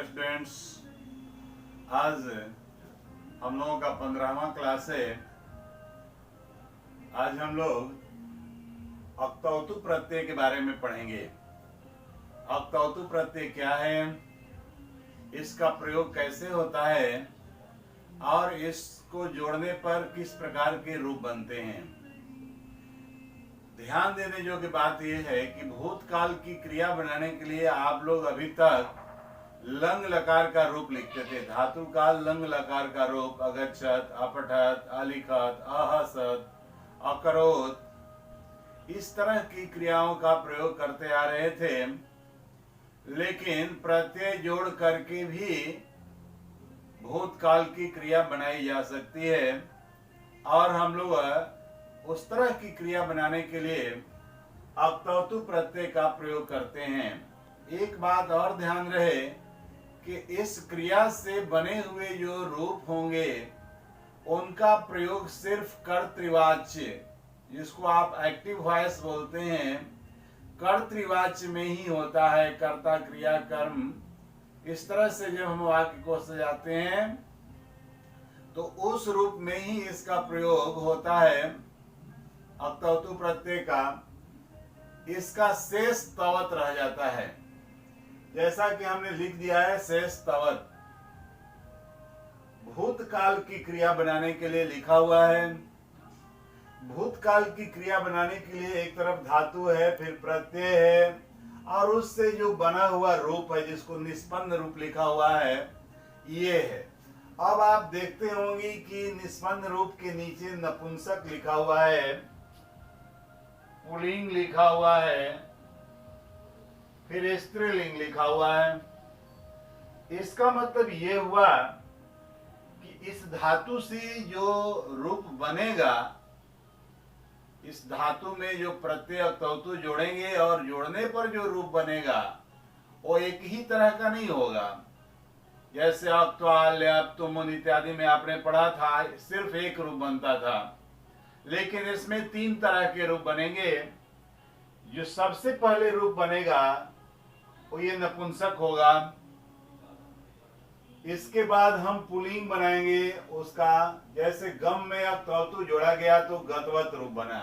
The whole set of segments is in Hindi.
स्टूडेंट्स, आज हम लोगों का 15वां क्लास है। आज हम लोग अक्तौतु प्रत्यय के बारे में पढ़ेंगे। अक्तौतु प्रत्यय क्या है, इसका प्रयोग कैसे होता है और इसको जोड़ने पर किस प्रकार के रूप बनते हैं। ध्यान देने योग्य बात यह है कि भूतकाल की क्रिया बनाने के लिए आप लोग अभी तक लंग लकार का रूप लिखते थे। धातु का लंग लकार का रूप अगच्छत, अपठत, अलिखत, अहसत, अकरोत, इस तरह की क्रियाओं का प्रयोग करते आ रहे थे। लेकिन प्रत्यय जोड़ करके भी भूतकाल की क्रिया बनाई जा सकती है और हम लोग उस तरह की क्रिया बनाने के लिए अक्तौतु प्रत्यय का प्रयोग करते हैं। एक बात और ध्यान रहे कि इस क्रिया से बने हुए जो रूप होंगे उनका प्रयोग सिर्फ कर्तृवाच्य, जिसको आप एक्टिव वॉइस बोलते हैं, कर्तृवाच्य में ही होता है। कर्ता क्रिया कर्म, इस तरह से जब हम वाक्य को सजाते हैं तो उस रूप में ही इसका प्रयोग होता है अक्तौतु प्रत्यय का। इसका शेष तवत रह जाता है, जैसा कि हमने लिख दिया है शेष तवत। भूतकाल की क्रिया बनाने के लिए लिखा हुआ है। भूतकाल की क्रिया बनाने के लिए एक तरफ धातु है, फिर प्रत्यय है और उससे जो बना हुआ रूप है जिसको निष्पन्न रूप लिखा हुआ है, ये है। अब आप देखते होंगे कि निष्पन्न रूप के नीचे नपुंसक लिखा हुआ है, पुल्लिंग लिखा हुआ है, फिर स्त्रीलिंग लिखा हुआ है। इसका मतलब ये हुआ कि इस धातु से जो रूप बनेगा, इस धातु में जो प्रत्यय अक्तौतु जोड़ेंगे और जोड़ने पर जो रूप बनेगा वो एक ही तरह का नहीं होगा। जैसे अक्त्वाल, तुमुन इत्यादि में आपने पढ़ा था, सिर्फ एक रूप बनता था, लेकिन इसमें 3 तरह के रूप बनेंगे। जो सबसे पहले रूप बनेगा वो ये नपुंसक होगा। इसके बाद हम पुल्लिंग बनाएंगे उसका, जैसे गम में अक्तौतु जोड़ा गया तो गतवत रूप बना।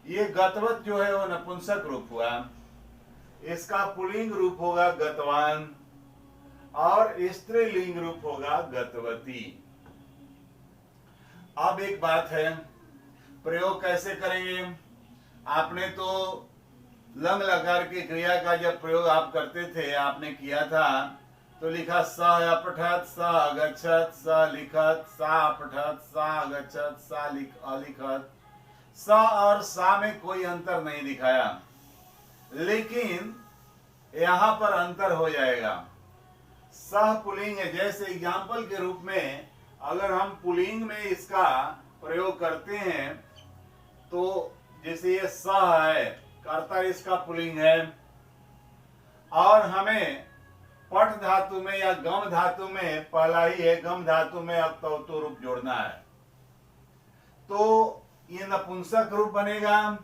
ये गतवत जो है वो नपुंसक रूप हुआ। इसका पुल्लिंग रूप होगा गतवान और स्त्रीलिंग रूप होगा गतवती। अब एक बात है, प्रयोग कैसे करेंगे। आपने तो लंग लकार की क्रिया का जब प्रयोग आप करते थे, आपने किया था तो लिखा स अपठत, स अगच्छत, स लिखत, सा अपठत, सा अगच्छत, सा अलिखत। स और सा में कोई अंतर नहीं दिखाया, लेकिन यहां पर अंतर हो जाएगा। सह पुल्लिंग है, जैसे एग्जाम्पल के रूप में अगर हम पुल्लिंग में इसका प्रयोग करते हैं तो जैसे ये सह है, कर्ता इसका पुल्लिंग है, और हमें पठ धातु में या गम धातु में, पहला ही है गम धातु में अक्तौतु रूप जोड़ना है, तो ये नपुंसक रूप बनेगा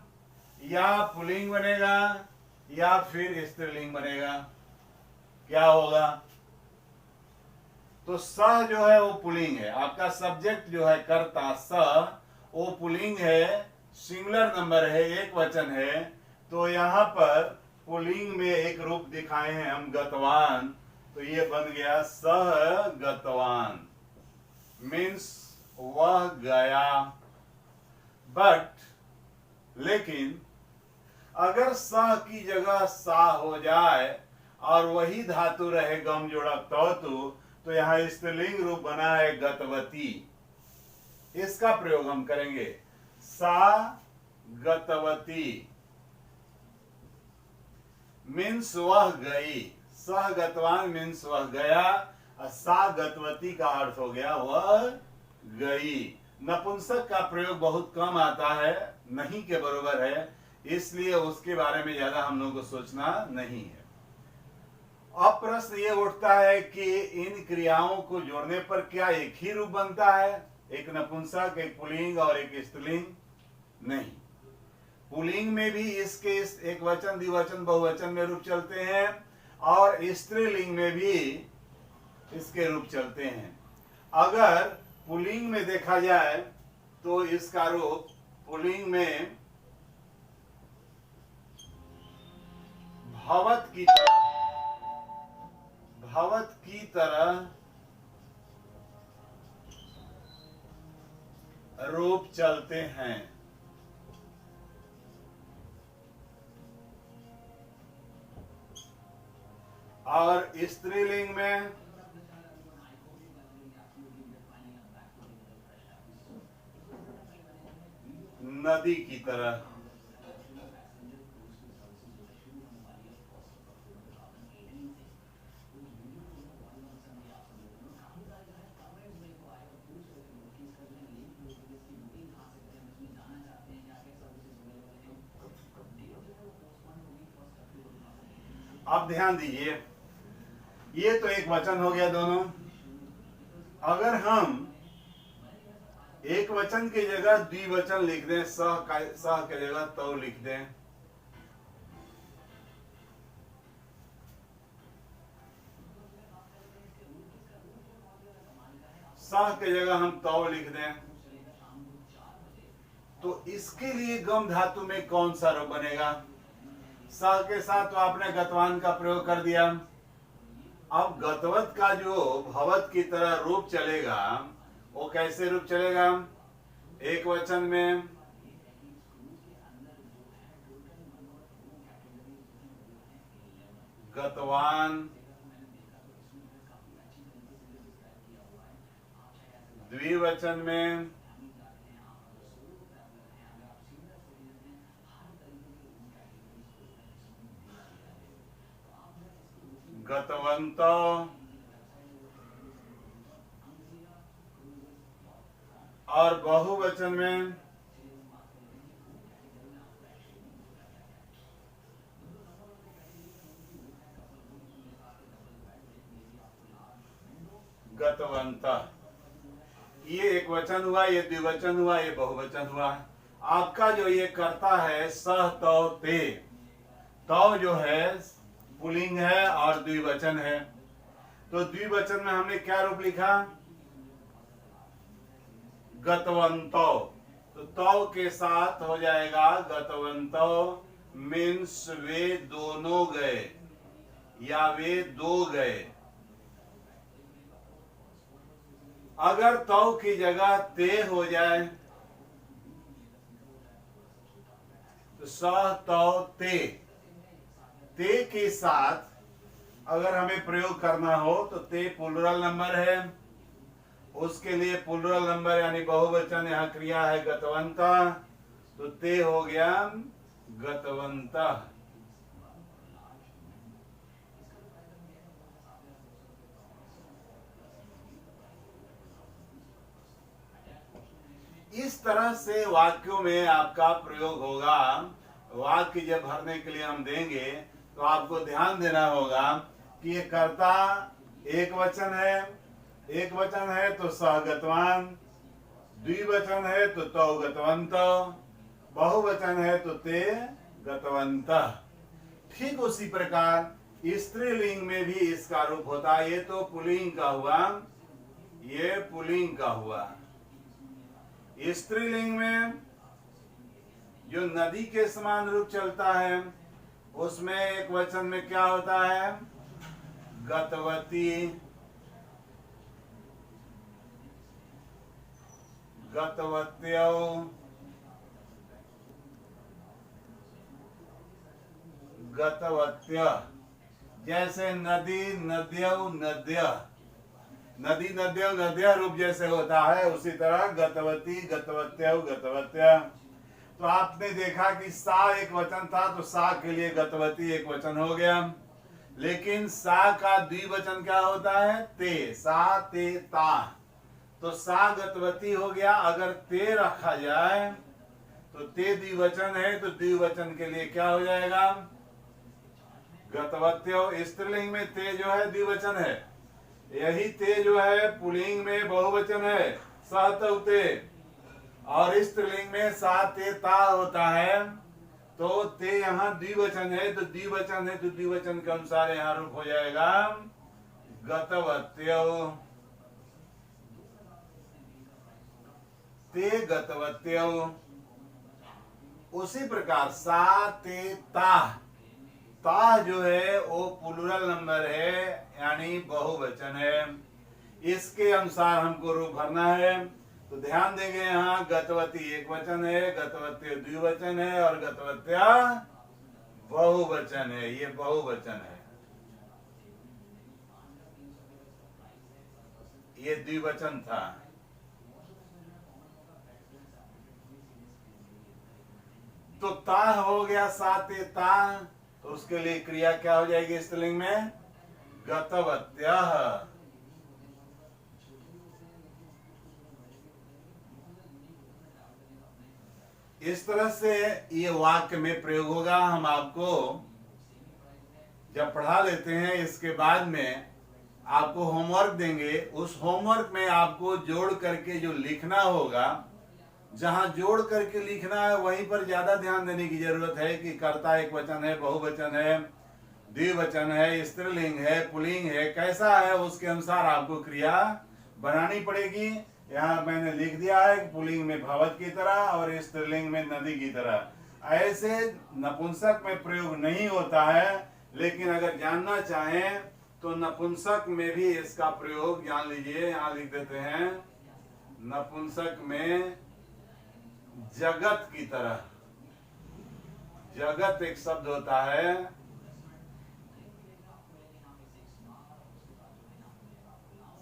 या पुल्लिंग बनेगा या फिर स्त्रीलिंग बनेगा। क्या होगा, तो सह जो है वो पुल्लिंग है, आपका सब्जेक्ट जो है कर्ता सह वो पुल्लिंग है, सिंगुलर नंबर है, एक वचन है। तो यहाँ पर पुल्लिंग में एक रूप दिखाए हैं हम गतवान, तो ये बन गया सह गतवान, मीन्स वह गया। बट लेकिन अगर सह की जगह सा हो जाए और वही धातु रहे गम जोड़ा तौतु, तो यहाँ स्त्रीलिंग रूप बना है गतवती। इसका प्रयोग हम करेंगे, सा गतवती मीन्स वह गई। सह गतवान मीन्स वह गया, और सा गतवती का अर्थ हो गया वह गई। नपुंसक का प्रयोग बहुत कम आता है, नहीं के बराबर है, इसलिए उसके बारे में ज्यादा हम लोगों को सोचना नहीं है। अब प्रश्न ये उठता है कि इन क्रियाओं को जोड़ने पर क्या एक ही रूप बनता है, एक नपुंसक, एक पुल्लिंग और एक स्त्रीलिंग? नहीं, पुल्लिंग में भी इसके एक वचन, द्विवचन, बहुवचन में रूप चलते हैं और स्त्रीलिंग में भी इसके रूप चलते हैं। अगर पुल्लिंग में देखा जाए तो इसका रूप पुल्लिंग में भवत की तरह रूप चलते हैं। और स्त्रीलिंग में नदी की तरह। अब ध्यान दीजिए, ये तो एक वचन हो गया दोनों। अगर हम एक वचन की जगह द्विवचन लिख दें, सह की जगह तो लिख दें, सह की जगह हम तो लिख दें, तो इसके लिए गम धातु में कौन सा रूप बनेगा? सह के साथ तो आपने गतवान का प्रयोग कर दिया। अब गतवत का जो भवत की तरह रूप चलेगा वो कैसे रूप चलेगा? एक वचन में गतवान, द्विवचन में गतवंतो, और बहुवचन में गतवंता। ये एक वचन हुआ, ये द्विवचन हुआ, ये बहुवचन हुआ। आपका जो ये करता है सह तो ते, तो जो है पुल्लिंग है और द्विवचन है। तो द्विवचन में हमने क्या रूप लिखा? गतवंतो। तो के साथ हो जाएगा गतवंतो, मीन्स वे दोनों गए या वे दो गए। अगर तो की जगह ते हो जाए तो सह तो ते के साथ अगर हमें प्रयोग करना हो तो ते प्लुरल नंबर है, उसके लिए प्लुरल नंबर यानी बहुवचन यहाँ क्रिया है गतवंता, तो ते हो गया गतवंता। इस तरह से वाक्यों में आपका प्रयोग होगा। वाक्य जब भरने के लिए हम देंगे तो आपको ध्यान देना होगा कि ये कर्ता एक वचन है तो सहगतवान, द्विवचन है तो गतवंत, बहुवचन है तो ते गतवंत। ठीक उसी प्रकार स्त्रीलिंग में भी इसका रूप होता है। ये तो पुल्लिंग का हुआ, ये पुल्लिंग का हुआ। स्त्रीलिंग में जो नदी के समान रूप चलता है उसमें एक वचन में क्या होता है? गतवती, गतवत्यो, गतवत्य। जैसे नदी, नद्यौ, नद्य, नदी, नद्यौ, नद्य रूप जैसे होता है उसी तरह गतवती, गतवत्यो, गतवत्य। तो आपने देखा कि सा एक वचन था तो सा के लिए गतवती एक वचन हो गया, लेकिन सा का द्विवचन क्या होता है? ते, सा ते ता, तो सा गतवती हो गया। अगर ते रखा जाए तो ते द्विवचन है तो द्विवचन के लिए क्या हो जाएगा? गतवत्यो। स्त्रीलिंग में ते जो है द्विवचन है, यही ते जो है पुल्लिंग में बहुवचन है, सहते। और स्त्रीलिंग में सा ते ता होता है, तो ते यहाँ द्विवचन है तो द्विवचन के अनुसार यहाँ रूप हो जाएगा गतवत्यौ, ते गतवत्यौ। उसी प्रकार सा ते ता, ता जो है वो प्लूरल नंबर है, यानी बहुवचन है। इसके अनुसार हमको रूप भरना है। तो ध्यान देंगे, यहाँ गतवती एक वचन है, गतवत्य द्विवचन है और गतवत्या बहुवचन है। ये बहुवचन है, ये द्विवचन था। तो ता हो गया साते ता, तो उसके लिए क्रिया क्या हो जाएगी स्त्रीलिंग में? गतवत्यः। इस तरह से ये वाक्य में प्रयोग होगा। हम आपको जब पढ़ा लेते हैं, इसके बाद में आपको होमवर्क देंगे। उस होमवर्क में आपको जोड़ करके जो लिखना होगा, जहां जोड़ करके लिखना है वहीं पर ज्यादा ध्यान देने की जरूरत है कि कर्ता एक वचन है, बहुवचन है, द्विवचन है, स्त्रीलिंग है, पुल्लिंग है, कैसा है, उसके अनुसार आपको क्रिया बनानी पड़ेगी। यहाँ मैंने लिख दिया है पुल्लिंग में भवत की तरह और स्त्रीलिंग में नदी की तरह। ऐसे नपुंसक में प्रयोग नहीं होता है, लेकिन अगर जानना चाहें तो नपुंसक में भी इसका प्रयोग जान लीजिए। यहाँ लिख देते हैं, नपुंसक में जगत की तरह। जगत एक शब्द होता है,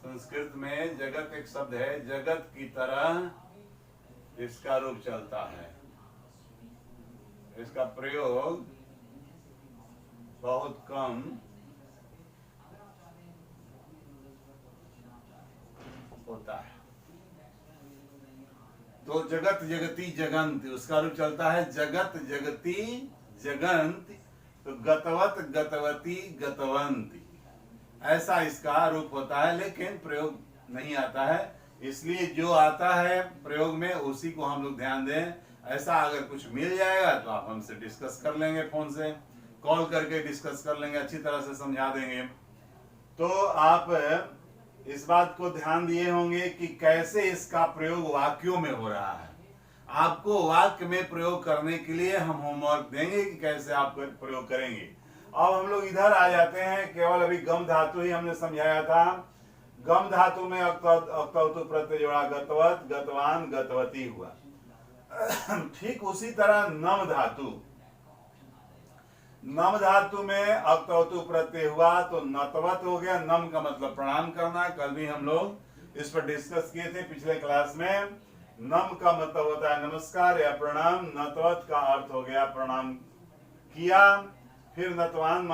संस्कृत में जगत एक शब्द है, जगत की तरह इसका रूप चलता है। इसका प्रयोग बहुत कम होता है। तो जगत जगती जगंत, उसका रूप चलता है जगत जगती जगंत। तो गतवत गतवती गतवंती, ऐसा इसका रूप होता है, लेकिन प्रयोग नहीं आता है। इसलिए जो आता है प्रयोग में उसी को हम लोग ध्यान दें। ऐसा अगर कुछ मिल जाएगा तो आप हमसे डिस्कस कर लेंगे, फोन से कॉल करके डिस्कस कर लेंगे, अच्छी तरह से समझा देंगे। तो आप इस बात को ध्यान दिए होंगे कि कैसे इसका प्रयोग वाक्यों में हो रहा है। आपको वाक्य में प्रयोग करने के लिए हम होमवर्क देंगे कि कैसे आप प्रयोग करेंगे। अब हम लोग इधर आ जाते हैं। केवल अभी गम धातु ही हमने समझाया था। गम धातु में अक्तवतु प्रत्यय जोड़ा, गतवत गतवान गतवती हुआ। ठीक उसी तरह नम धातु, नम धातु में अक्तवतु प्रत्यय हुआ तो नतवत हो गया। नम का मतलब प्रणाम करना, कल भी हम लोग इस पर डिस्कस किए थे पिछले क्लास में। नम का मतलब होता है नमस्कार या प्रणाम, नतवत का अर्थ हो गया प्रणाम किया। फिर नतवान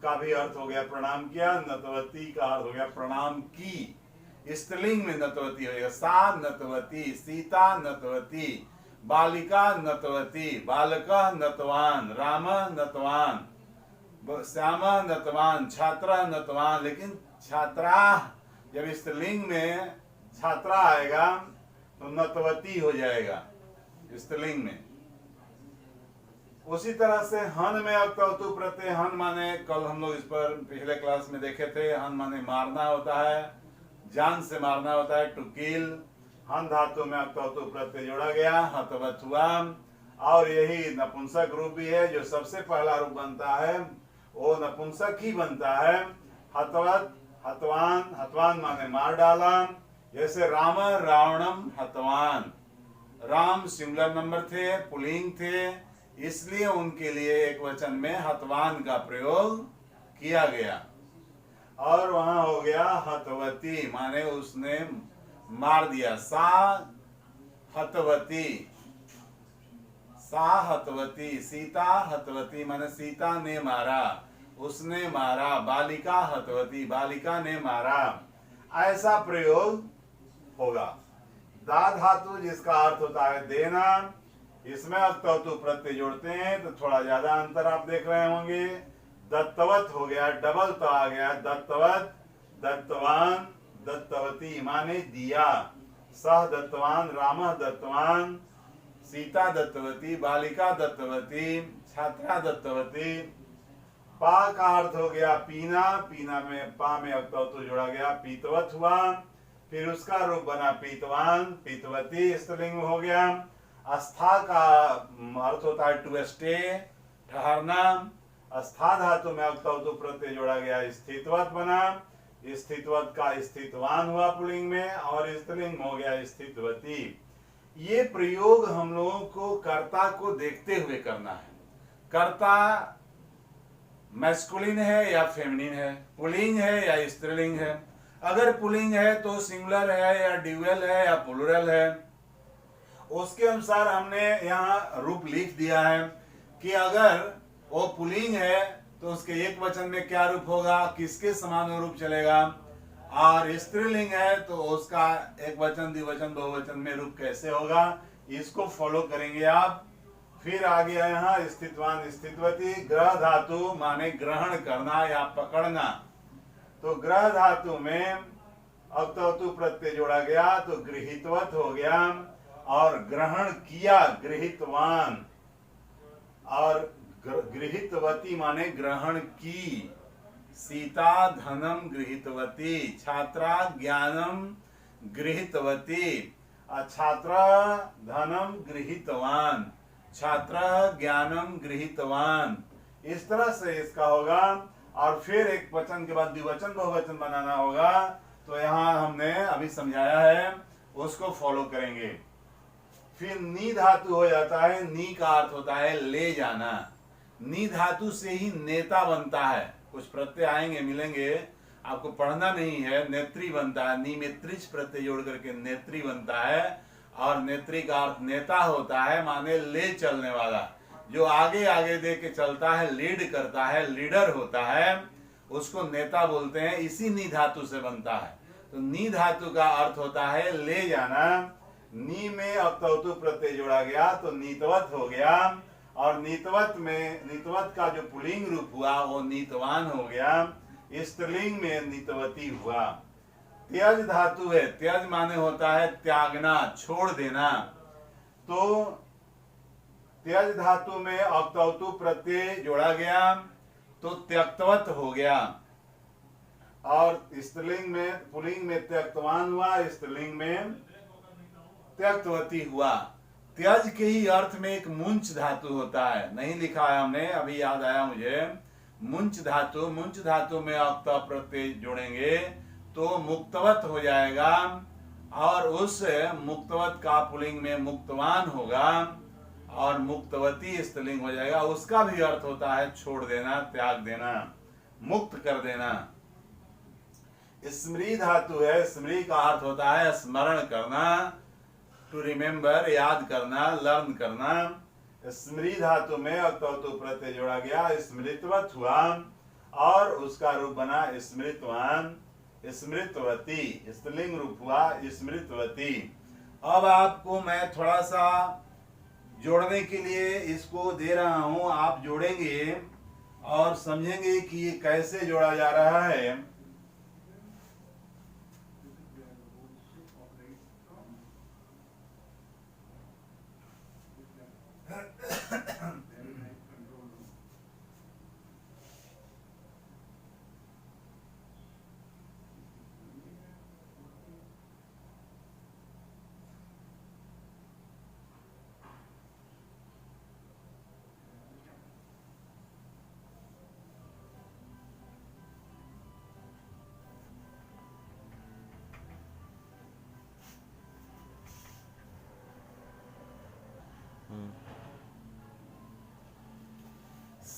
का भी अर्थ हो गया प्रणाम किया, नतवती का अर्थ हो गया प्रणाम की। स्त्रीलिंग में नतवती हो गया, सा नतवती, सीता नतवती, बालिका नतवती, बालका नतवान, राम नतवान, श्यामा नतवान, छात्रा नतवान। लेकिन छात्रा जब स्त्रीलिंग में छात्रा आएगा तो नतवती हो जाएगा स्त्रीलिंग में। उसी तरह से हन में अक्तवतु प्रत्यय, हन माने, कल हम लोग इस पर पिछले क्लास में देखे थे, हन माने मारना होता है, जान से मारना होता है, टू किल। हन धातु में अक्तवतु प्रत्यय जोड़ा गया, हतवत हुआ। और यही नपुंसक रूप भी है। जो सबसे पहला रूप बनता है वो नपुंसक ही बनता है। हतवत, हतवान, हतवान माने मार डाला। जैसे राम रावणम हतवान, राम सिंगुलर नंबर थे, पुल्लिंग थे, इसलिए उनके लिए एक वचन में हतवान का प्रयोग किया गया। और वहां हो गया हतवती, माने उसने मार दिया। सा हतवती, सा हतवती, सीता हतवती माने सीता ने मारा, उसने मारा। बालिका हतवती, बालिका ने मारा। ऐसा प्रयोग होगा। दा धातु जिसका अर्थ होता है देना, इसमें अक्तवतु प्रत्यय जोड़ते हैं तो थोड़ा ज्यादा अंतर आप देख रहे होंगे। दत्तवत हो गया, डबल तो आ गया, दत्तवत, दत्तवान, दत्तवती माने दिया। सह दत्तवान, राम दत्तवान, सीता दत्तवती, बालिका दत्तवती, छात्रा दत्तवती। पा का अर्थ हो गया पीना, पीना में पा में अक्तवतु जोड़ा गया, पीतवत हुआ। फिर उसका रूप बना पीतवान, पीतवती स्त्रीलिंग हो गया। आस्था का अर्थ होता है टू स्टे, ठहरना। आस्था धातु में अक्तवतु प्रत्यय जोड़ा गया, स्थितवत बना। स्थितवत का स्थितवान हुआ पुल्लिंग में, और स्त्रीलिंग हो गया स्थितवती। ये प्रयोग हम लोगों को कर्ता को देखते हुए करना है। कर्ता मैस्कुलिन है या फेमिनिन है, पुल्लिंग है या स्त्रीलिंग है। अगर पुल्लिंग है तो सिंगुलर है या ड्यूअल है या प्लूरल है, उसके अनुसार हमने यहाँ रूप लिख दिया है कि अगर वो पुल्लिंग है तो उसके एक वचन में क्या रूप होगा, किसके समान रूप चलेगा, और स्त्रीलिंग है तो उसका एक वचन, द्विवचन, बहुवचन में रूप कैसे होगा, इसको फॉलो करेंगे आप। फिर आ गया यहाँ स्थितवान, स्थितवती। ग्रह धातु माने ग्रहण करना या पकड़ना, तो ग्रह धातु में अक्तवतु प्रत्यय जोड़ा गया तो गृहीतवत हो गया, और ग्रहण किया गृहीतवान, और गृहीतवती माने ग्रहण की। सीता धनम गृहीतवती, छात्रा ज्ञानम गृहीतवती, छात्र धनम गृहीतवान, छात्र ज्ञानम गृहीतवान। इस तरह से इसका होगा। और फिर एक वचन के बाद द्विवचन बहुवचन बनाना होगा, तो यहाँ हमने अभी समझाया है, उसको फॉलो करेंगे। फिर नी धातु हो जाता है, नी का अर्थ होता है ले जाना। नी धातु से ही नेता बनता है। कुछ प्रत्यय आएंगे, मिलेंगे, आपको पढ़ना नहीं है। नेत्री बनता है, नी में त्रिच प्रत्यय जोड़ करके नेत्री बनता है, और नेत्री का अर्थ नेता होता है, माने ले चलने वाला, जो आगे आगे दे के चलता है, लीड करता है, लीडर होता है, उसको नेता बोलते हैं। इसी नी धातु से बनता है। तो नी धातु का अर्थ होता है ले जाना। नी में अक्तवतु प्रत्यय जोड़ा गया तो नीतवत हो गया, और नीतवत में नीतवत का जो पुल्लिंग रूप हुआ वो नीतवान हो गया। स्त्रीलिंग में नीतवती हुआ। त्यज धातु है, त्यज माने होता है त्यागना, छोड़ देना। तो त्यज धातु में अक्तवतु प्रत्यय जोड़ा गया तो त्यक्तवत हो गया, और स्त्रीलिंग में पुल्लिंग में त्यक्तवान हुआ, स्त्रीलिंग में त्यक्तवती हुआ। त्यज के ही अर्थ में एक मुंच धातु होता है, नहीं लिखा है हमने, अभी याद आया मुझे। मुंच धातु, मुंच धातु में अक्त प्रत्यय जोड़ेंगे तो मुक्तवत हो जाएगा, और उस मुक्तवत का पुल्लिंग में मुक्तवान होगा, और मुक्तवती स्त्रीलिंग हो जाएगा। उसका भी अर्थ होता है छोड़ देना, त्याग देना, मुक्त कर देना। स्मृति धातु है, स्मृति का अर्थ होता है स्मरण करना, टू रिमेम्बर, याद करना, लर्न करना। स्मृति धातु में अक्तवतु प्रत्यय जोड़ा गया, स्मृतवत हुआ, और उसका रूप बना स्मृतवान, स्मृतवती, स्त्रीलिंग रूप हुआ स्मृतवती। अब आपको मैं थोड़ा सा जोड़ने के लिए इसको दे रहा हूं, आप जोड़ेंगे और समझेंगे कि ये कैसे जोड़ा जा रहा है।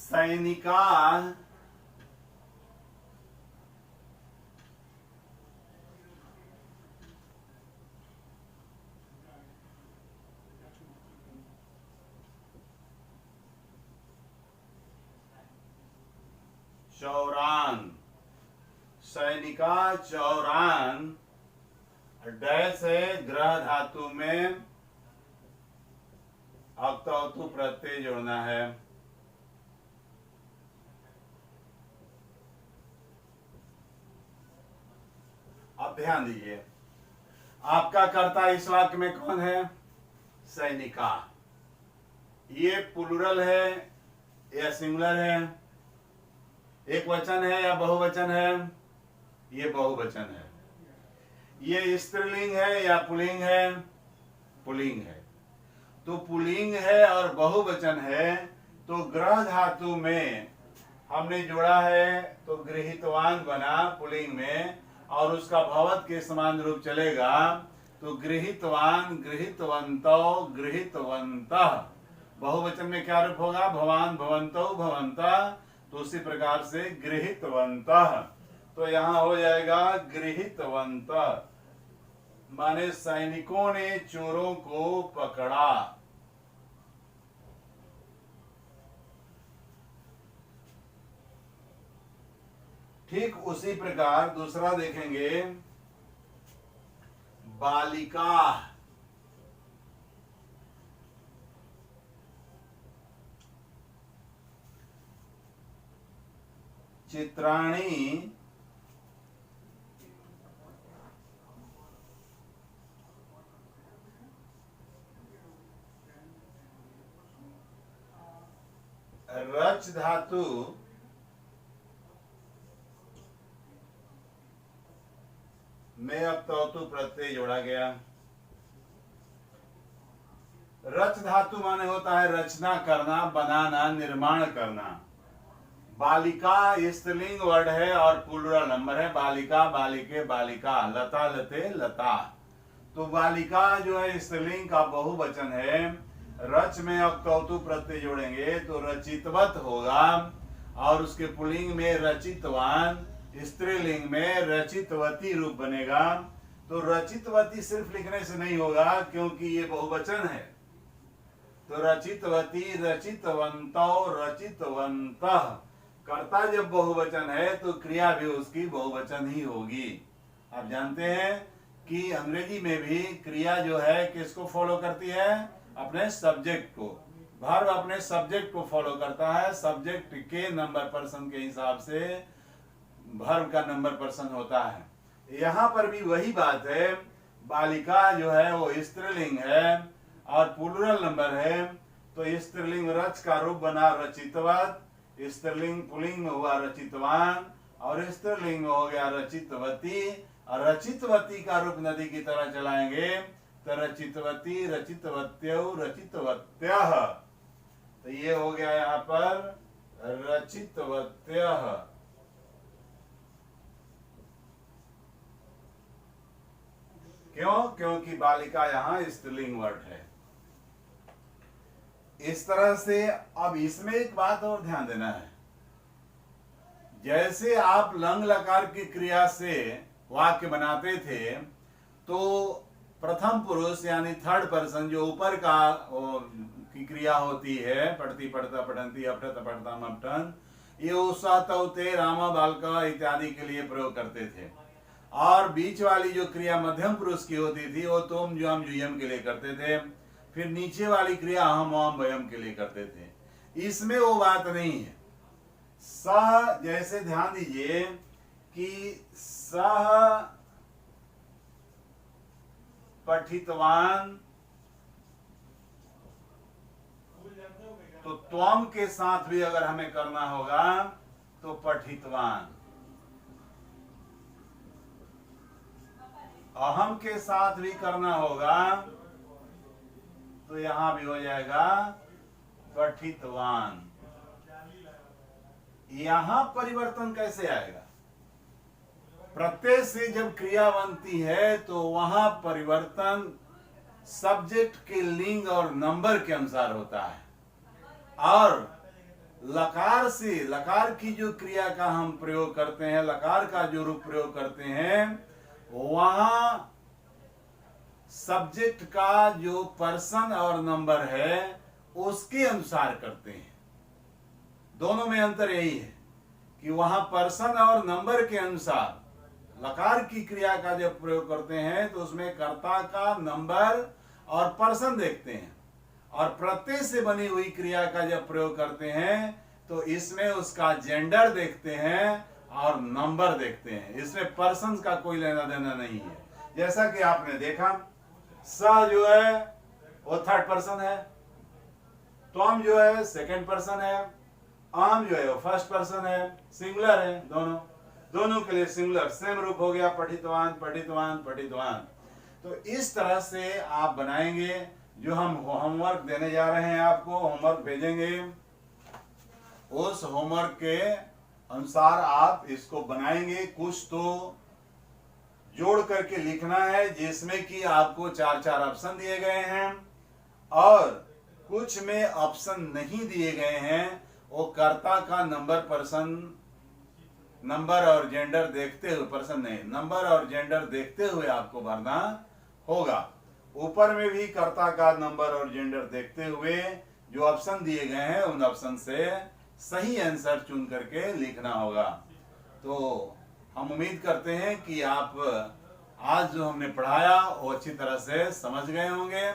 सैनिका, चौरान, सैनिका चौरान, डैश है, ग्रह धातु में अक्तवतु प्रत्यय जोड़ना है। अब ध्यान दीजिए, आपका कर्ता इस वाक्य में कौन है? सैनिका। ये प्लूरल है या सिंगुलर है? एक वचन है या बहुवचन है? ये बहुवचन है। ये स्त्रीलिंग है या पुल्लिंग है? पुल्लिंग है। तो पुल्लिंग है और बहुवचन है, तो ग्रह धातु में हमने जोड़ा है तो गृहीतवान बना पुल्लिंग में, और उसका भवत के समान रूप चलेगा तो गृहीतवान, गृहीतवन्तौ, गृहीतवन्तः। बहुवचन में क्या रूप होगा? भवान, भवन्तौ, भवन्तः। तो उसी प्रकार से गृहीतवन्तः। तो यहां हो जाएगा गृहीतवन्तः, माने सैनिकों ने चोरों को पकड़ा। ठीक उसी प्रकार दूसरा देखेंगे, बालिका। चित्राणी, रच धातु में अब तौतु प्रत्यय जोड़ा गया। रच धातु माने होता है रचना करना, बनाना, निर्माण करना। बालिका स्त्रीलिंग वर्ड है और प्लूरल नंबर है। बालिका, बालिके, बालिका, लता, लते, लता। तो बालिका जो है स्त्रीलिंग का बहुवचन है। रच में अब तौतु प्रत्यय जोड़ेंगे तो रचितवत होगा, और उसके पुल्लिंग में रचितवान, स्त्रीलिंग में रचितवती रूप बनेगा। तो रचितवती सिर्फ लिखने से नहीं होगा क्योंकि ये बहुवचन है। तो रचितवती, रचितवन्तौ, रचितवन्तः। कर्ता जब बहुवचन है तो क्रिया भी उसकी बहुवचन ही होगी। आप जानते हैं कि अंग्रेजी में भी क्रिया जो है किसको फॉलो करती है? अपने सब्जेक्ट को। वर्ब अपने सब्जेक्ट को फॉलो करता है। सब्जेक्ट के नंबर पर्सन के हिसाब से वर्ब का नंबर पर्सन होता है। यहाँ पर भी वही बात है। बालिका जो है वो स्त्रीलिंग है और प्लूरल नंबर है, तो स्त्रीलिंग रच का रूप बना रचितवत, स्त्रीलिंग पुल्लिंग में हुआ रचितवान, और स्त्रीलिंग में हो गया रचितवती। और रचितवती का रूप नदी की तरह चलाएंगे तो रचितवती, रचितवत्यौ, रचितवत्यः। तो ये हो गया यहाँ पर रचितवत्यः। क्यों? क्योंकि बालिका यहाँ स्त्रीलिंग वर्ड है। इस तरह से अब इसमें एक बात और ध्यान देना है, जैसे आप लंग लकार की क्रिया से वाक्य बनाते थे तो प्रथम पुरुष यानी थर्ड पर्सन जो ऊपर का की क्रिया होती है, पढ़ती, पढ़ता, पढ़ंती, अपठत, पढ़ता, मपठन, ये उषा, तौते, रामा, बालका इत्यादि के लिए प्रयोग करते थे। और बीच वाली जो क्रिया मध्यम पुरुष की होती थी वो तुम, जुम, जुयम के लिए करते थे। फिर नीचे वाली क्रिया हम, वाम, वयम के लिए करते थे। इसमें वो बात नहीं है। सह, जैसे ध्यान दीजिए कि सह पठितवान, तो त्वम के साथ भी अगर हमें करना होगा तो पठितवान। अहम के साथ भी करना होगा तो यहां भी हो जाएगा पठितवान। यहां परिवर्तन कैसे आएगा? प्रत्यय से जब क्रिया बनती है तो वहां परिवर्तन सब्जेक्ट के लिंग और नंबर के अनुसार होता है। और लकार से, लकार की जो क्रिया का हम प्रयोग करते हैं, लकार का जो रूप प्रयोग करते हैं, वहां सब्जेक्ट का जो पर्सन और नंबर है उसके अनुसार करते हैं। दोनों में अंतर यही है कि वहां पर्सन और नंबर के अनुसार लकार की क्रिया का जब प्रयोग करते हैं तो उसमें कर्ता का नंबर और पर्सन देखते हैं, और प्रत्यय से बनी हुई क्रिया का जब प्रयोग करते हैं तो इसमें उसका जेंडर देखते हैं और नंबर देखते हैं। इसमें पर्सन का कोई लेना देना नहीं है। जैसा कि आपने देखा, स जो है वो थर्ड पर्सन है, त्वम जो है सेकंड पर्सन है, आम जो है वो फर्स्ट पर्सन है, सिंगुलर है, दोनों के लिए सिंगुलर सेम रूप हो गया, पठितवान पठितवान पठितवान। तो इस तरह से आप बनाएंगे। जो हम होमवर्क देने जा रहे हैं, आपको होमवर्क भेजेंगे, उस होमवर्क के अनुसार आप इसको बनाएंगे। कुछ तो जोड़ करके लिखना है जिसमें कि आपको 4-4 ऑप्शन दिए गए हैं, और कुछ में ऑप्शन नहीं दिए गए हैं। वो कर्ता का नंबर और जेंडर देखते हुए, पर्सन नहीं, नंबर और जेंडर देखते हुए आपको भरना होगा। ऊपर में भी कर्ता का नंबर और जेंडर देखते हुए जो ऑप्शन दिए गए हैं, उन ऑप्शन से सही आंसर चुन करके लिखना होगा। तो हम उम्मीद करते हैं कि आप आज जो हमने पढ़ाया वो अच्छी तरह से समझ गए होंगे।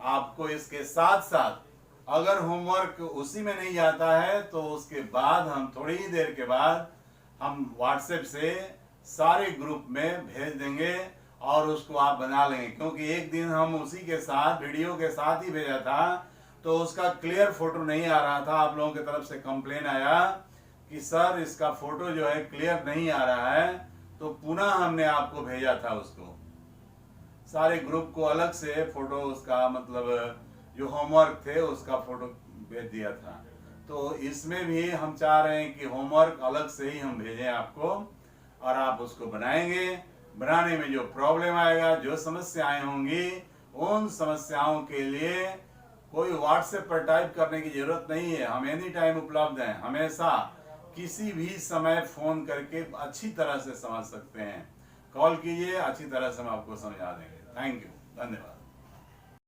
आपको इसके साथ साथ अगर होमवर्क उसी में नहीं आता है तो उसके बाद हम थोड़ी ही देर के बाद हम व्हाट्सएप से सारे ग्रुप में भेज देंगे और उसको आप बना लेंगे। क्योंकि एक दिन हम उसी के साथ वीडियो के साथ ही भेजा था तो उसका क्लियर फोटो नहीं आ रहा था। आप लोगों की तरफ से कंप्लेन आया कि सर इसका फोटो जो है क्लियर नहीं आ रहा है, तो पुनः हमने आपको भेजा था उसको, सारे ग्रुप को अलग से फोटो, उसका मतलब जो होमवर्क थे उसका फोटो भेज दिया था। तो इसमें भी हम चाह रहे हैं कि होमवर्क अलग से ही हम भेजें आपको, और आप उसको बनाएंगे। बनाने में जो प्रॉब्लम आएगा, जो समस्याएं होंगी, उन समस्याओं के लिए कोई व्हाट्सएप पर टाइप करने की जरूरत नहीं है। हम एनी टाइम उपलब्ध हैं, हमेशा किसी भी समय फोन करके अच्छी तरह से समझ सकते हैं। कॉल कीजिए, अच्छी तरह से हम आपको समझा देंगे। थैंक यू, धन्यवाद।